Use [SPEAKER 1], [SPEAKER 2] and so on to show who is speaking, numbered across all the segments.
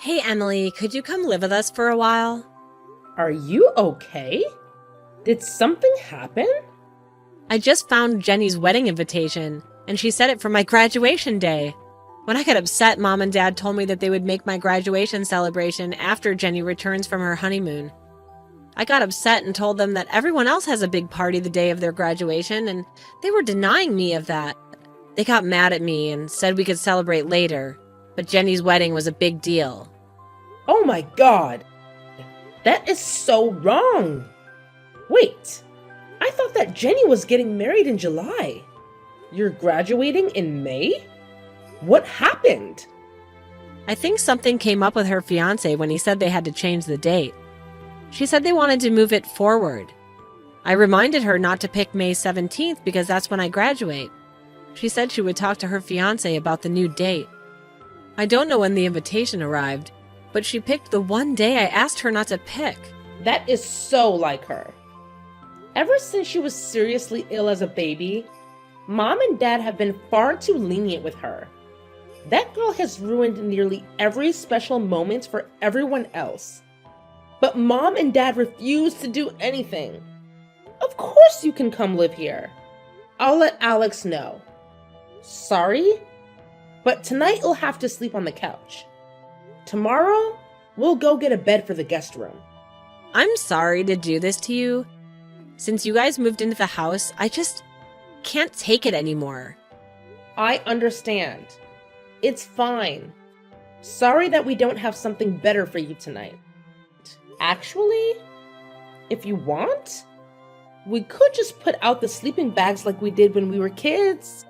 [SPEAKER 1] Hey, Emily, could you come live with us for a while?
[SPEAKER 2] Are you okay? Did something happen?
[SPEAKER 1] I just found Jenny's wedding invitation, and she said it for my graduation day. When I got upset, Mom and Dad told me that they would make my graduation celebration after Jenny returns from her honeymoon. I got upset and told them that everyone else has a big party the day of their graduation, and they were denying me of that. They got mad at me and said we could celebrate later, but Jenny's wedding was a big deal.
[SPEAKER 2] Oh my god! That is so wrong! Wait, I thought that Jenny was getting married in July. You're graduating in May? What happened?
[SPEAKER 1] I think something came up with her fiancé when he said they had to change the date. She said they wanted to move it forward. I reminded her not to pick May 17th because that's when I graduate. She said she would talk to her fiancé about the new date. I don't know when the invitation arrived, but she picked the one day I asked her not to pick.
[SPEAKER 2] That is so like her. Ever since she was seriously ill as a baby, Mom and Dad have been far too lenient with her. That girl has ruined nearly every special moment for everyone else. But Mom and Dad refuse to do anything. Of course you can come live here. I'll let Alex know. Sorry, but tonight you'll have to sleep on the couch. Tomorrow, we'll go get a bed for the guest room.
[SPEAKER 1] I'm sorry to do this to you. Since you guys moved into the house, I just can't take it anymore.
[SPEAKER 2] I understand. It's fine. Sorry that we don't have something better for you tonight. Actually, if you want, we could just put out the sleeping bags like we did when we were kids.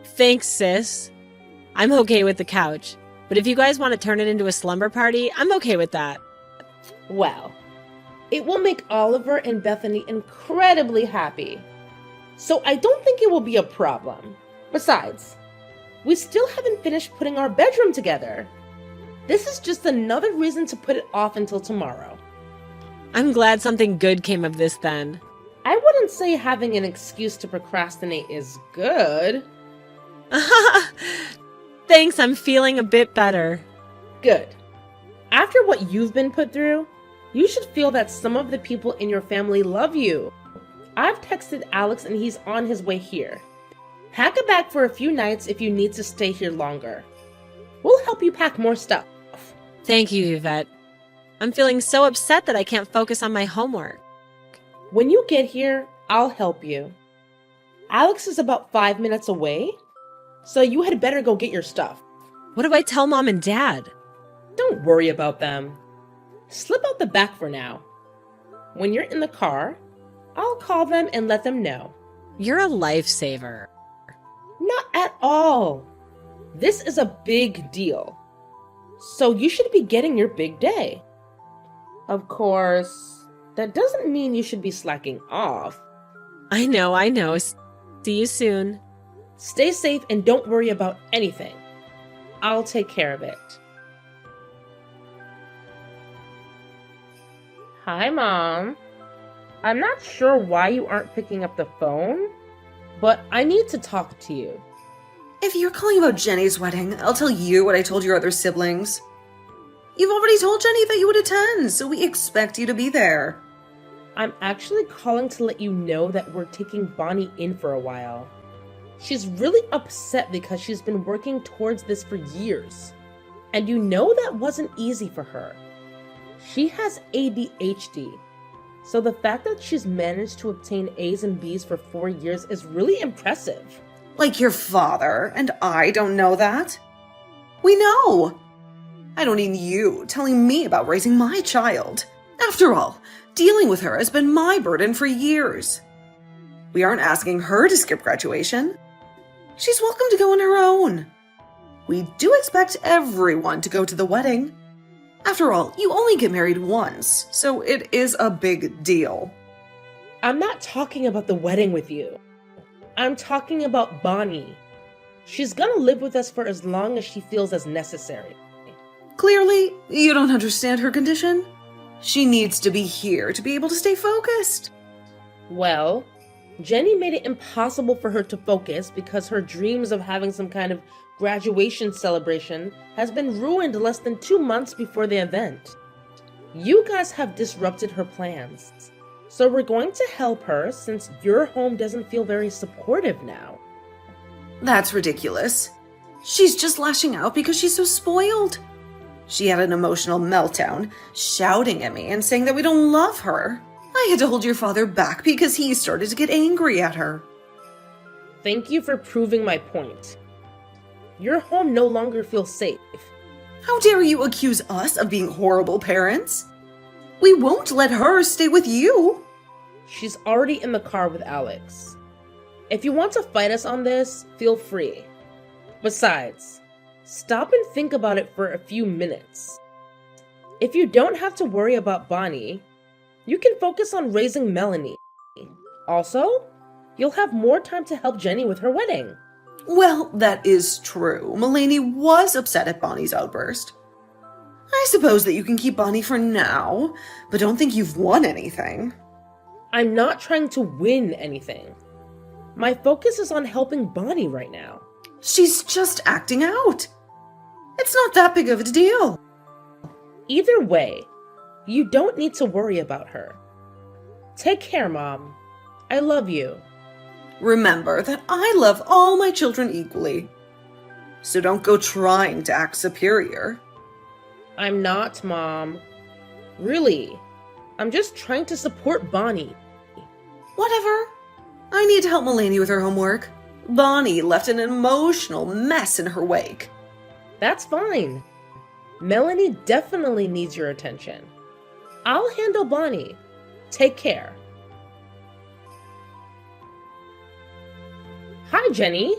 [SPEAKER 1] Thanks, sis. I'm okay with the couch, but if you guys want to turn it into a slumber party, I'm okay with that.
[SPEAKER 2] Well, it will make Oliver and Bethany incredibly happy. So I don't think it will be a problem. Besides, we still haven't finished putting our bedroom together. This is just another reason to put it off until tomorrow.
[SPEAKER 1] I'm glad something good came of this then.
[SPEAKER 2] I wouldn't say having an excuse to procrastinate is good.
[SPEAKER 1] Thanks, I'm feeling a bit better.
[SPEAKER 2] Good. After what you've been put through, you should feel that some of the people in your family love you. I've texted Alex and he's on his way here. Pack a bag for a few nights if you need to stay here longer. We'll help you pack more stuff.
[SPEAKER 1] Thank you, Yvette. I'm feeling so upset that I can't focus on my homework.
[SPEAKER 2] When you get here, I'll help you. Alex is about 5 minutes away, so you had better go get your stuff.
[SPEAKER 1] What do I tell Mom and Dad?
[SPEAKER 2] Don't worry about them. Slip out the back for now. When you're in the car, I'll call them and let them know.
[SPEAKER 1] You're a lifesaver.
[SPEAKER 2] Not at all. This is a big deal. So you should be getting your big day. Of course, that doesn't mean you should be slacking off.
[SPEAKER 1] I know. See you soon.
[SPEAKER 2] Stay safe and don't worry about anything. I'll take care of it. Hi, Mom. I'm not sure why you aren't picking up the phone, but I need to talk to you.
[SPEAKER 3] If you're calling about Jenny's wedding, I'll tell you what I told your other siblings. You've already told Jenny that you would attend, so we expect you to be there.
[SPEAKER 2] I'm actually calling to let you know that we're taking Bonnie in for a while. She's really upset because she's been working towards this for years. And you know that wasn't easy for her. She has ADHD. So the fact that she's managed to obtain A's and B's for 4 years is really impressive.
[SPEAKER 3] Like your father, and I don't know that. We know. I don't need you telling me about raising my child. After all, dealing with her has been my burden for years. We aren't asking her to skip graduation. She's welcome to go on her own. We do expect everyone to go to the wedding. After all, you only get married once, so it is a big deal.
[SPEAKER 2] I'm not talking about the wedding with you. I'm talking about Bonnie. She's gonna live with us for as long as she feels as necessary.
[SPEAKER 3] Clearly, you don't understand her condition. She needs to be here to be able to stay focused.
[SPEAKER 2] Well, Jenny made it impossible for her to focus because her dreams of having some kind of graduation celebration has been ruined less than 2 months before the event. You guys have disrupted her plans. So we're going to help her since your home doesn't feel very supportive now.
[SPEAKER 3] That's ridiculous. She's just lashing out because she's so spoiled. She had an emotional meltdown, shouting at me and saying that we don't love her. I had to hold your father back because he started to get angry at her.
[SPEAKER 2] Thank you for proving my point. Your home no longer feels safe.
[SPEAKER 3] How dare you accuse us of being horrible parents? We won't let her stay with you.
[SPEAKER 2] She's already in the car with Alex. If you want to fight us on this, feel free. Besides, stop and think about it for a few minutes. If you don't have to worry about Bonnie, you can focus on raising Melanie. Also, you'll have more time to help Jenny with her wedding.
[SPEAKER 3] Well, that is true. Mulaney was upset at Bonnie's outburst. I suppose that you can keep Bonnie for now, but don't think you've won anything.
[SPEAKER 2] I'm not trying to win anything. My focus is on helping Bonnie right now.
[SPEAKER 3] She's just acting out. It's not that big of a deal.
[SPEAKER 2] Either way, you don't need to worry about her. Take care, Mom. I love you.
[SPEAKER 3] Remember that I love all my children equally. So don't go trying to act superior.
[SPEAKER 2] I'm not, Mom. Really, I'm just trying to support Bonnie.
[SPEAKER 3] Whatever. I need to help Mulaney with her homework. Bonnie left an emotional mess in her wake.
[SPEAKER 2] That's fine. Melanie definitely needs your attention. I'll handle Bonnie. Take care. Hi, Jenny.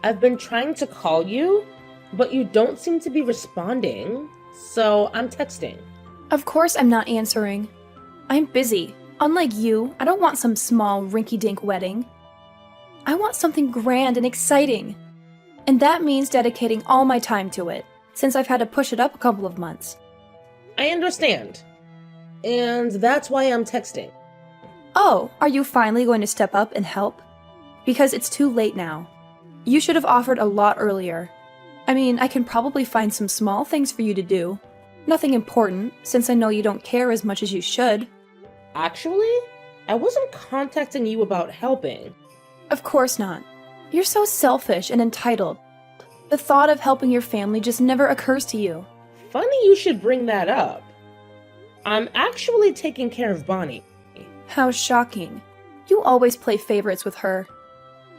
[SPEAKER 2] I've been trying to call you, but you don't seem to be responding, so I'm texting.
[SPEAKER 4] Of course I'm not answering. I'm busy. Unlike you, I don't want some small, rinky-dink wedding. I want something grand and exciting. And that means dedicating all my time to it, since I've had to push it up a couple of months.
[SPEAKER 2] I understand. And that's why I'm texting.
[SPEAKER 4] Oh, are you finally going to step up and help? Because it's too late now. You should have offered a lot earlier. I mean, I can probably find some small things for you to do. Nothing important, since I know you don't care as much as you should.
[SPEAKER 2] Actually, I wasn't contacting you about helping.
[SPEAKER 4] Of course not. You're so selfish and entitled. The thought of helping your family just never occurs to you.
[SPEAKER 2] Funny you should bring that up. I'm actually taking care of Bonnie.
[SPEAKER 4] How shocking. You always play favorites with her.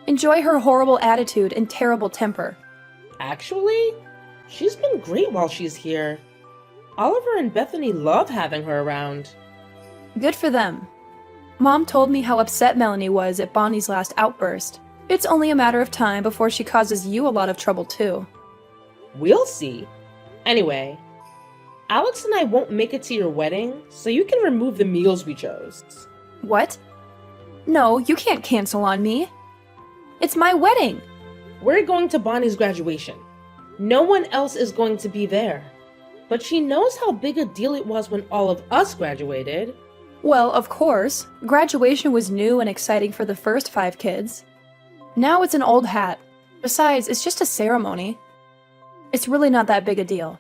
[SPEAKER 4] Enjoy her horrible attitude and terrible temper.
[SPEAKER 2] Actually, she's been great while she's here. Oliver and Bethany love having her around.
[SPEAKER 4] Good for them. Mom told me how upset Melanie was at Bonnie's last outburst. It's only a matter of time before she causes you a lot of trouble too.
[SPEAKER 2] We'll see. Anyway, Alex and I won't make it to your wedding, so you can remove the meals we chose.
[SPEAKER 4] What? No, you can't cancel on me. It's my wedding.
[SPEAKER 2] We're going to Bonnie's graduation. No one else is going to be there. But she knows how big a deal it was when all of us graduated.
[SPEAKER 4] Well, of course. Graduation was new and exciting for the first 5 kids. Now it's an old hat. Besides, it's just a ceremony. It's really not that big a deal.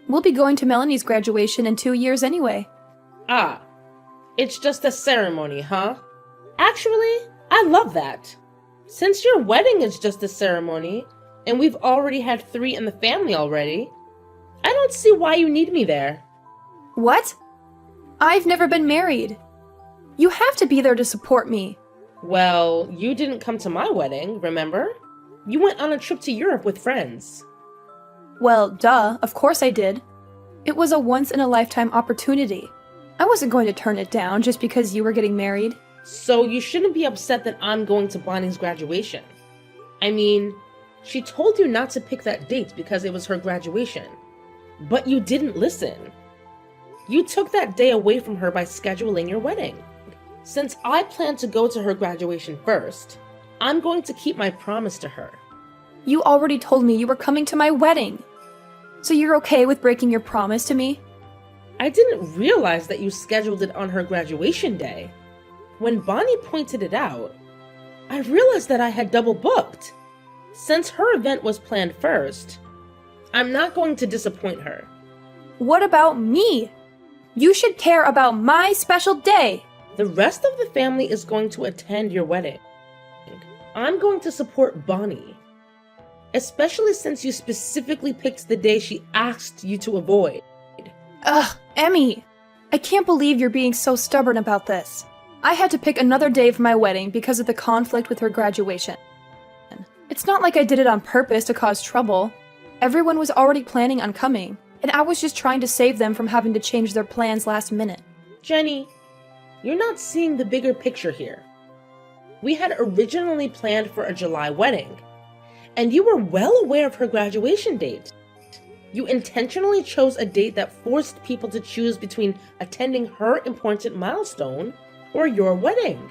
[SPEAKER 4] We'll be going to Melanie's graduation in 2 years anyway.
[SPEAKER 2] Ah, it's just a ceremony, huh? Actually, I love that. Since your wedding is just a ceremony, and we've already had 3 in the family already, I don't see why you need me there.
[SPEAKER 4] What? I've never been married. You have to be there to support me.
[SPEAKER 2] Well, you didn't come to my wedding, remember? You went on a trip to Europe with friends.
[SPEAKER 4] Well, duh, of course I did. It was a once-in-a-lifetime opportunity. I wasn't going to turn it down just because you were getting married.
[SPEAKER 2] So you shouldn't be upset that I'm going to Bonnie's graduation. I mean, she told you not to pick that date because it was her graduation. But you didn't listen. You took that day away from her by scheduling your wedding. Since I plan to go to her graduation first, I'm going to keep my promise to her.
[SPEAKER 4] You already told me you were coming to my wedding. So you're okay with breaking your promise to me?
[SPEAKER 2] I didn't realize that you scheduled it on her graduation day. When Bonnie pointed it out, I realized that I had double booked. Since her event was planned first, I'm not going to disappoint her.
[SPEAKER 4] What about me? You should care about my special day.
[SPEAKER 2] The rest of the family is going to attend your wedding. I'm going to support Bonnie, especially since you specifically picked the day she asked you to avoid.
[SPEAKER 4] Ugh, Emmy. I can't believe you're being so stubborn about this. I had to pick another day for my wedding because of the conflict with her graduation. It's not like I did it on purpose to cause trouble. Everyone was already planning on coming, and I was just trying to save them from having to change their plans last minute.
[SPEAKER 2] Jenny, you're not seeing the bigger picture here. We had originally planned for a July wedding, and you were well aware of her graduation date. You intentionally chose a date that forced people to choose between attending her important milestone or your wedding.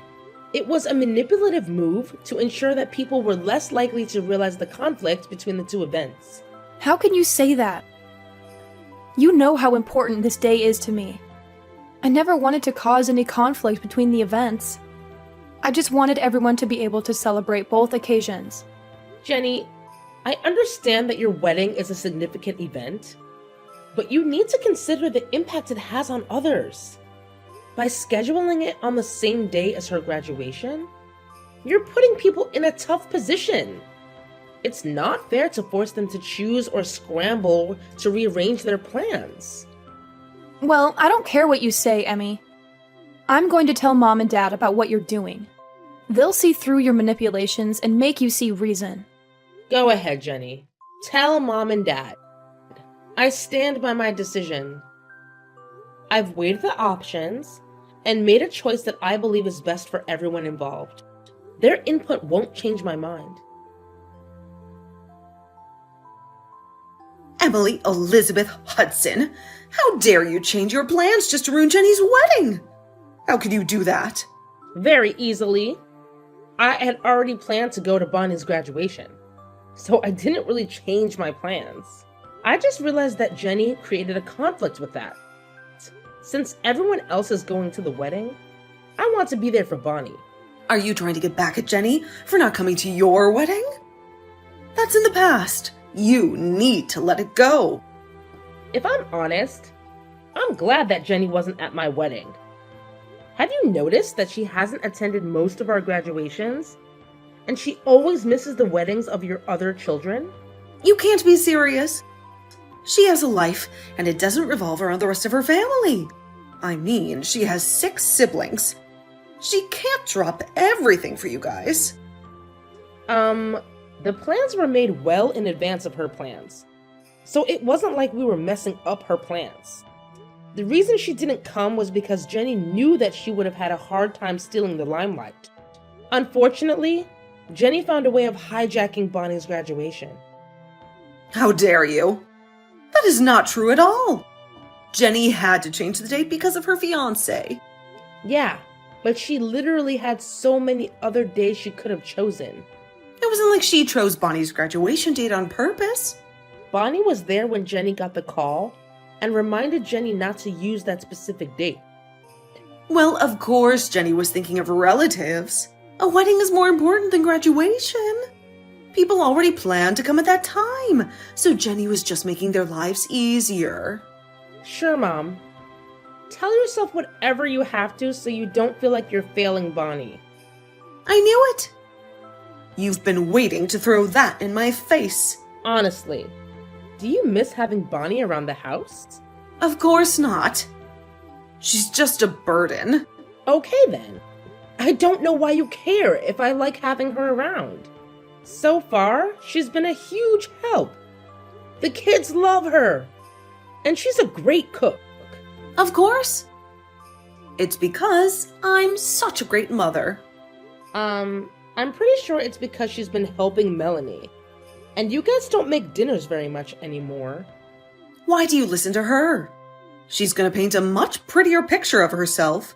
[SPEAKER 2] It was a manipulative move to ensure that people were less likely to realize the conflict between the two events.
[SPEAKER 4] How can you say that? You know how important this day is to me. I never wanted to cause any conflict between the events. I just wanted everyone to be able to celebrate both occasions.
[SPEAKER 2] Jenny, I understand that your wedding is a significant event, but you need to consider the impact it has on others. By scheduling it on the same day as her graduation, you're putting people in a tough position. It's not fair to force them to choose or scramble to rearrange their plans.
[SPEAKER 4] Well, I don't care what you say, Emmy. I'm going to tell Mom and Dad about what you're doing. They'll see through your manipulations and make you see reason.
[SPEAKER 2] Go ahead, Jenny. Tell Mom and Dad. I stand by my decision. I've weighed the options and made a choice that I believe is best for everyone involved. Their input won't change my mind.
[SPEAKER 3] Emily Elizabeth Hudson, how dare you change your plans just to ruin Jenny's wedding? How could you do that?
[SPEAKER 2] Very easily. I had already planned to go to Bonnie's graduation, so I didn't really change my plans. I just realized that Jenny created a conflict with that. Since everyone else is going to the wedding, I want to be there for Bonnie.
[SPEAKER 3] Are you trying to get back at Jenny for not coming to your wedding? That's in the past. You need to let it go.
[SPEAKER 2] If I'm honest, I'm glad that Jenny wasn't at my wedding. Have you noticed that she hasn't attended most of our graduations? And she always misses the weddings of your other children?
[SPEAKER 3] You can't be serious. She has a life, and it doesn't revolve around the rest of her family. I mean, she has 6 siblings. She can't drop everything for you guys.
[SPEAKER 2] The plans were made well in advance of her plans. So it wasn't like we were messing up her plans. The reason she didn't come was because Jenny knew that she would have had a hard time stealing the limelight. Unfortunately, Jenny found a way of hijacking Bonnie's graduation.
[SPEAKER 3] How dare you? That is not true at all. Jenny had to change the date because of her fiancé.
[SPEAKER 2] Yeah, but she literally had so many other days she could have chosen.
[SPEAKER 3] It wasn't like she chose Bonnie's graduation date on purpose.
[SPEAKER 2] Bonnie was there when Jenny got the call and reminded Jenny not to use that specific date.
[SPEAKER 3] Well, of course Jenny was thinking of her relatives. A wedding is more important than graduation. People already planned to come at that time, so Jenny was just making their lives easier.
[SPEAKER 2] Sure, Mom. Tell yourself whatever you have to so you don't feel like you're failing Bonnie.
[SPEAKER 3] I knew it. You've been waiting to throw that in my face.
[SPEAKER 2] Honestly, do you miss having Bonnie around the house?
[SPEAKER 3] Of course not. She's just a burden.
[SPEAKER 2] Okay then. I don't know why you care if I like having her around. So far, she's been a huge help. The kids love her. And she's a great cook.
[SPEAKER 3] Of course. It's because I'm such a great mother.
[SPEAKER 2] I'm pretty sure it's because she's been helping Melanie. And you guys don't make dinners very much anymore.
[SPEAKER 3] Why do you listen to her? She's gonna paint a much prettier picture of herself.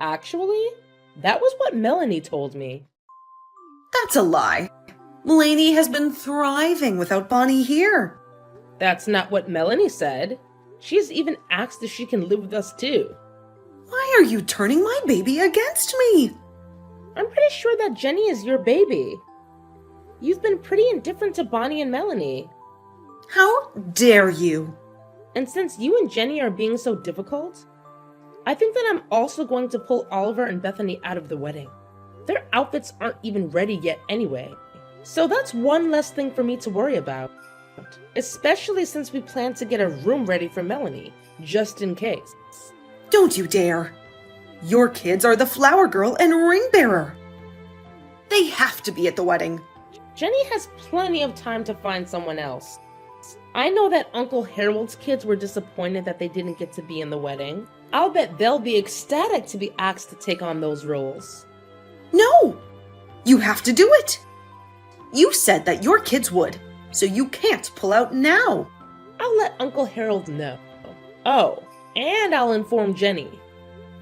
[SPEAKER 2] Actually, that was what Melanie told me.
[SPEAKER 3] That's a lie. Melanie has been thriving without Bonnie here.
[SPEAKER 2] That's not what Melanie said. She's even asked if she can live with us too.
[SPEAKER 3] Why are you turning my baby against me?
[SPEAKER 2] I'm pretty sure that Jenny is your baby. You've been pretty indifferent to Bonnie and Melanie.
[SPEAKER 3] How dare you?
[SPEAKER 2] And since you and Jenny are being so difficult, I think that I'm also going to pull Oliver and Bethany out of the wedding. Their outfits aren't even ready yet anyway. So that's one less thing for me to worry about. Especially since we plan to get a room ready for Melanie, just in case.
[SPEAKER 3] Don't you dare. Your kids are the flower girl and ring bearer. They have to be at the wedding.
[SPEAKER 2] Jenny has plenty of time to find someone else. I know that Uncle Harold's kids were disappointed that they didn't get to be in the wedding. I'll bet they'll be ecstatic to be asked to take on those roles.
[SPEAKER 3] No! You have to do it! You said that your kids would, so you can't pull out now.
[SPEAKER 2] I'll let Uncle Harold know. Oh, and I'll inform Jenny.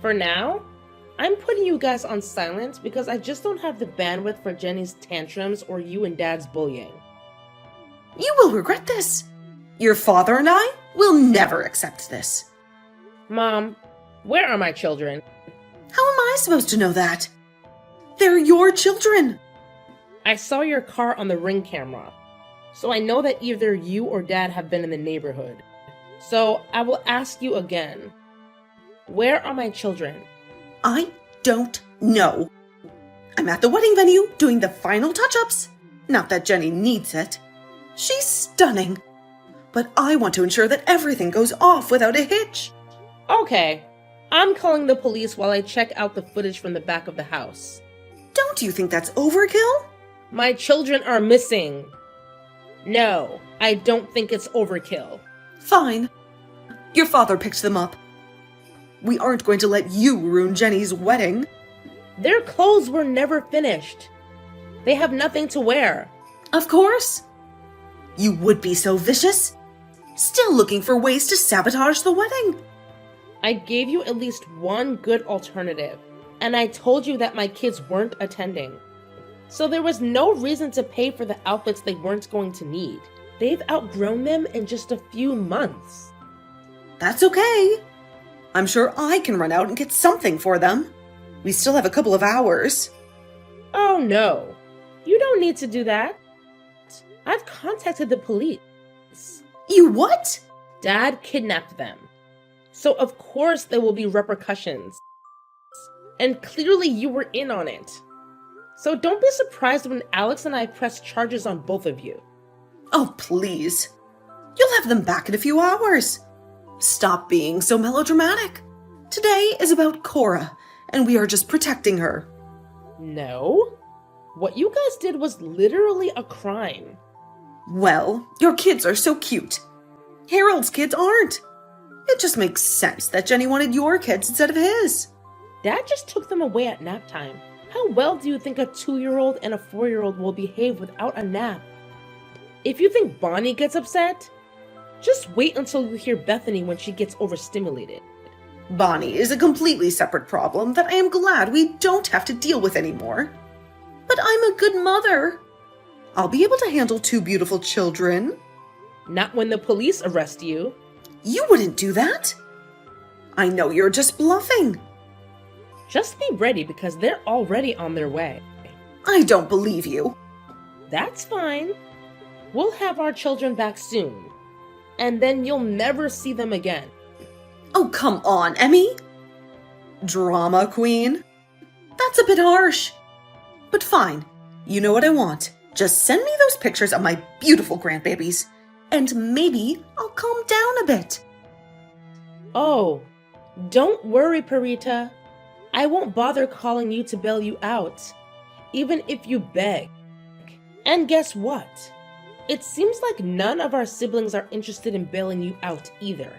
[SPEAKER 2] For now, I'm putting you guys on silent because I just don't have the bandwidth for Jenny's tantrums or you and Dad's bullying.
[SPEAKER 3] You will regret this. Your father and I will never accept this.
[SPEAKER 2] Mom, where are my children?
[SPEAKER 3] How am I supposed to know that? They're your children.
[SPEAKER 2] I saw your car on the Ring camera, so I know that either you or Dad have been in the neighborhood. So I will ask you again. Where are my children?
[SPEAKER 3] I don't know. I'm at the wedding venue doing the final touch-ups. Not that Jenny needs it. She's stunning. But I want to ensure that everything goes off without a hitch.
[SPEAKER 2] Okay, I'm calling the police while I check out the footage from the back of the house.
[SPEAKER 3] Don't you think that's overkill?
[SPEAKER 2] My children are missing. No, I don't think it's overkill.
[SPEAKER 3] Fine. Your father picked them up. We aren't going to let you ruin Jenny's wedding.
[SPEAKER 2] Their clothes were never finished. They have nothing to wear.
[SPEAKER 3] Of course. You would be so vicious. Still looking for ways to sabotage the wedding.
[SPEAKER 2] I gave you at least one good alternative, and I told you that my kids weren't attending. So there was no reason to pay for the outfits they weren't going to need. They've outgrown them in just a few months.
[SPEAKER 3] That's okay. I'm sure I can run out and get something for them. We still have a couple of hours.
[SPEAKER 2] Oh no, you don't need to do that. I've contacted the police.
[SPEAKER 3] You what?
[SPEAKER 2] Dad kidnapped them. So of course there will be repercussions. And clearly you were in on it. So don't be surprised when Alex and I press charges on both of you.
[SPEAKER 3] Oh, please. You'll have them back in a few hours. Stop being so melodramatic. Today is about Cora, and we are just protecting her.
[SPEAKER 2] No. What you guys did was literally a crime.
[SPEAKER 3] Well, your kids are so cute. Harold's kids aren't. It just makes sense that Jenny wanted your kids instead of his.
[SPEAKER 2] Dad just took them away at nap time. How well do you think a 2-year-old and a 4-year-old will behave without a nap? If you think Bonnie gets upset, just wait until you hear Bethany when she gets overstimulated.
[SPEAKER 3] Bonnie is a completely separate problem that I am glad we don't have to deal with anymore. But I'm a good mother. I'll be able to handle 2 beautiful children.
[SPEAKER 2] Not when the police arrest you.
[SPEAKER 3] You wouldn't do that. I know you're just bluffing.
[SPEAKER 2] Just be ready because they're already on their way.
[SPEAKER 3] I don't believe you.
[SPEAKER 2] That's fine. We'll have our children back soon. And then you'll never see them again.
[SPEAKER 3] Oh, come on, Emmy. Drama queen. That's a bit harsh. But fine. You know what I want. Just send me those pictures of my beautiful grandbabies. And maybe I'll calm down a bit.
[SPEAKER 2] Oh, don't worry, Parita. I won't bother calling you to bail you out, even if you beg. And guess what? It seems like none of our siblings are interested in bailing you out either.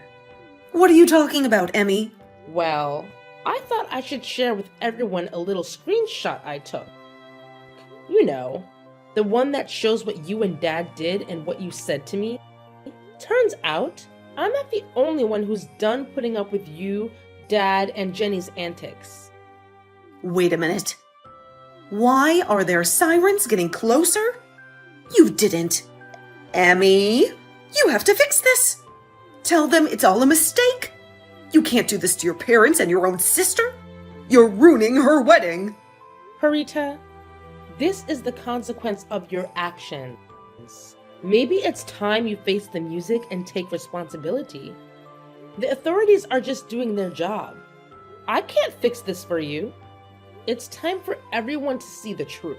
[SPEAKER 3] What are you talking about, Emmy?
[SPEAKER 2] Well, I thought I should share with everyone a little screenshot I took. You know, the one that shows what you and Dad did and what you said to me. Turns out, I'm not the only one who's done putting up with you, Dad, and Jenny's antics.
[SPEAKER 3] Wait a minute. Why are their sirens getting closer? You didn't. Emmy, you have to fix this. Tell them it's all a mistake. You can't do this to your parents and your own sister. You're ruining her wedding.
[SPEAKER 2] Parita, This is the consequence of your actions. Maybe it's time you face the music and take responsibility. The authorities are just doing their job. I can't fix this for you. It's time for everyone to see the truth.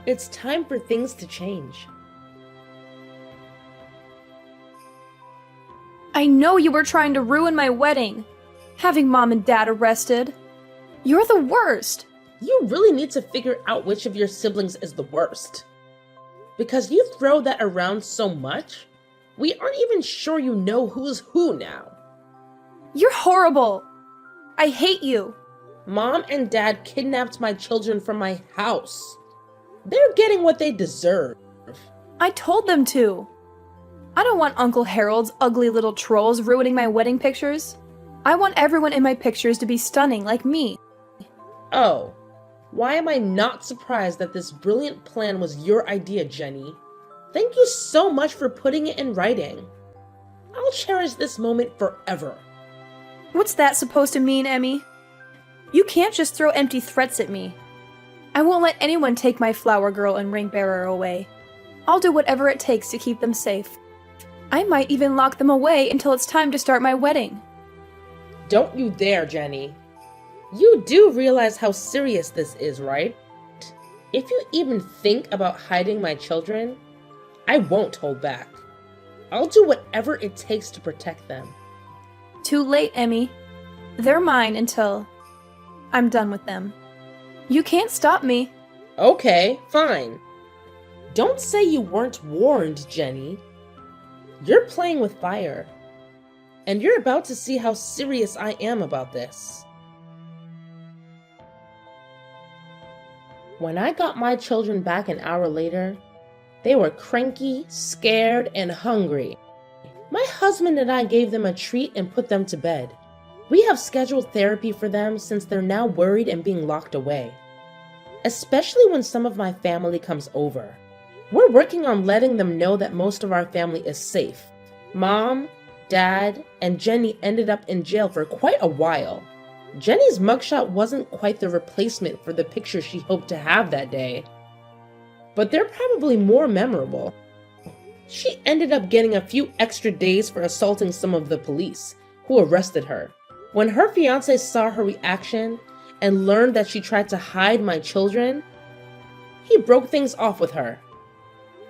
[SPEAKER 2] It's time for things to change.
[SPEAKER 4] I know you were trying to ruin my wedding, having Mom and Dad arrested. You're the worst.
[SPEAKER 2] You really need to figure out which of your siblings is the worst. Because you throw that around so much, we aren't even sure you know who's who now.
[SPEAKER 4] You're horrible. I hate you.
[SPEAKER 2] Mom and Dad kidnapped my children from my house. They're getting what they deserve.
[SPEAKER 4] I told them to. I don't want Uncle Harold's ugly little trolls ruining my wedding pictures. I want everyone in my pictures to be stunning like me.
[SPEAKER 2] Oh, why am I not surprised that this brilliant plan was your idea, Jenny? Thank you so much for putting it in writing. I'll cherish this moment forever.
[SPEAKER 4] What's that supposed to mean, Emmy? You can't just throw empty threats at me. I won't let anyone take my flower girl and ring bearer away. I'll do whatever it takes to keep them safe. I might even lock them away until it's time to start my wedding.
[SPEAKER 2] Don't you dare, Jenny. You do realize how serious this is, right? If you even think about hiding my children, I won't hold back. I'll do whatever it takes to protect them.
[SPEAKER 4] Too late, Emmy. They're mine until I'm done with them. You can't stop me.
[SPEAKER 2] Okay, fine. Don't say you weren't warned, Jenny. You're playing with fire. And you're about to see how serious I am about this. When I got my children back an hour later, they were cranky, scared, and hungry. My husband and I gave them a treat and put them to bed. We have scheduled therapy for them since they're now worried and being locked away. Especially when some of my family comes over. We're working on letting them know that most of our family is safe. Mom, Dad, and Jenny ended up in jail for quite a while. Jenny's mugshot wasn't quite the replacement for the picture she hoped to have that day. But they're probably more memorable. She ended up getting a few extra days for assaulting some of the police, who arrested her. When her fiancé saw her reaction and learned that she tried to hide my children, he broke things off with her.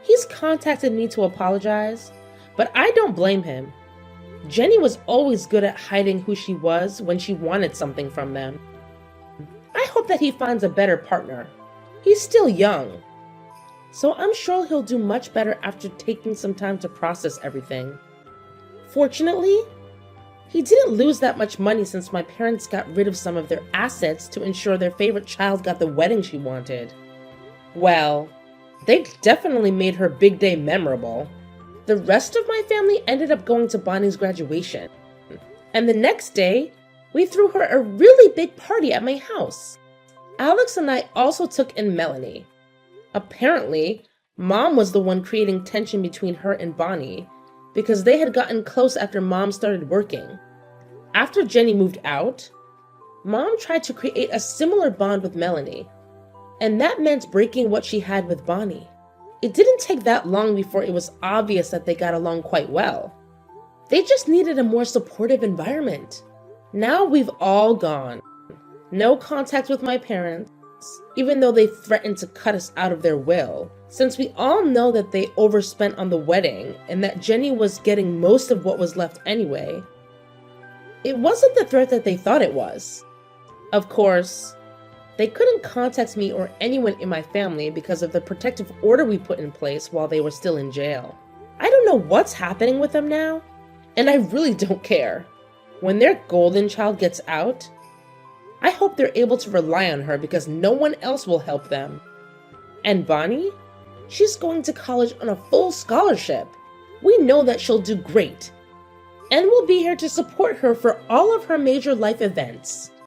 [SPEAKER 2] He's contacted me to apologize, but I don't blame him. Jenny was always good at hiding who she was when she wanted something from them. I hope that he finds a better partner. He's still young, so I'm sure he'll do much better after taking some time to process everything. Fortunately, he didn't lose that much money since my parents got rid of some of their assets to ensure their favorite child got the wedding she wanted. Well, they definitely made her big day memorable. The rest of my family ended up going to Bonnie's graduation. And the next day, we threw her a really big party at my house. Alex and I also took in Melanie. Apparently, Mom was the one creating tension between her and Bonnie because they had gotten close after Mom started working. After Jenny moved out, Mom tried to create a similar bond with Melanie, and that meant breaking what she had with Bonnie. It didn't take that long before it was obvious that they got along quite well. They just needed a more supportive environment. Now we've all gone. No contact with my parents, even though they threatened to cut us out of their will, since we all know that they overspent on the wedding and that Jenny was getting most of what was left anyway. It wasn't the threat that they thought it was. Of course, they couldn't contact me or anyone in my family because of the protective order we put in place while they were still in jail. I don't know what's happening with them now, and I really don't care. When their golden child gets out, I hope they're able to rely on her because no one else will help them. And Bonnie? She's going to college on a full scholarship. We know that she'll do great. And we'll be here to support her for all of her major life events.